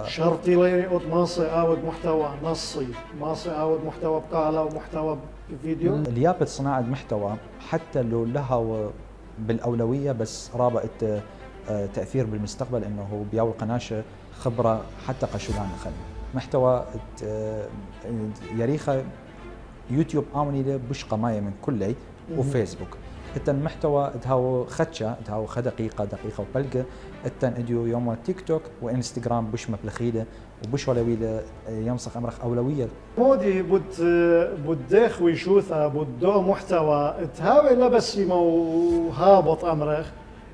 شرطي ليني أوت ماسي أود محتوى نصي، ماسي أود محتوى بقالة ومحتوى بفيديو. اليابة صناعة محتوى حتى لو لها بالأولوية، بس رابط تأثير بالمستقبل إنه بياول قناشة خبرة حتى قشولان خلي محتوى يريخة يوتيوب آمني له بش قماية من كلي وفيسبوك حتى المحتوى تهاو خدشة تهاو دقيقة وبلقة التن اديو يوم تيك توك وانستغرام بش مبلخيله وبش ولويله يمسخ امرخ اولويه مودي بدخ ويشوثه بدو محتوى تهاوي لا بس يمو هابط امرخ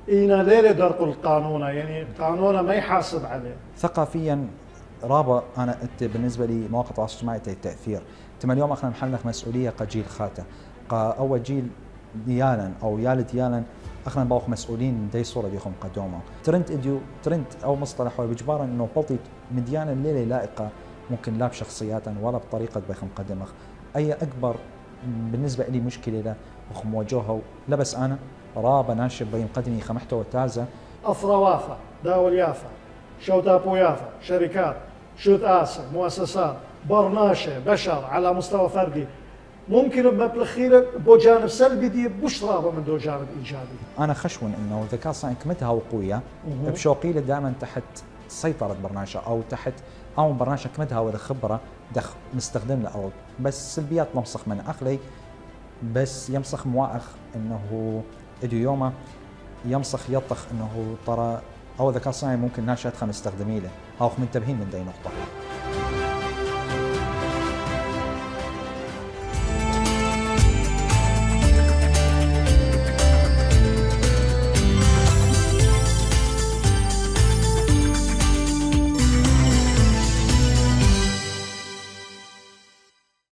اينا ليله درق القانون يعني قانونه ما يحاسب عليه ثقافيا رابع. انا بالنسبه لي مواقع التواصل الاجتماعي التاثير تم اليوم اخنا محلك مسؤوليه كجيل خاته اول جيل ديالا او يالد ديالا اخنا باوخ مسؤولين دي صوره بيخم قدومه ترند اديو ترند او مصطلح بجبارا انه بلطي مديانا الليله لائقه ممكن لا بشخصيات ولا بطريقه بيخم قدمخ اي اكبر بالنسبه لي مشكله له وخم وجهه لا بس انا رابا ناشب بين قدمي خمحته تازه أفرا وافا داول يافا شوت أبو يافا شركات شوت آسة مؤسسات برناشة بشر على مستوى فردي ممكن بمبلخيرة بو جانب سلبي دي بوش رابا من دو جانب إيجابي. أنا خشون إنه الذكاء الصناعي كمتها وقوية بشوقي دائما تحت سيطرة برناشة أو تحت أو برناشة كمتها وذا خبرة دخ نستخدم له أو بس سلبيات نمسخ من أخلي بس يمسخ مواخ إنه إديو يومه يمسخ يطخ إنه ترى أو الذكاء الصناعي ممكن ناشات خم نستخدمي له أو منتبهين من دي نقطة.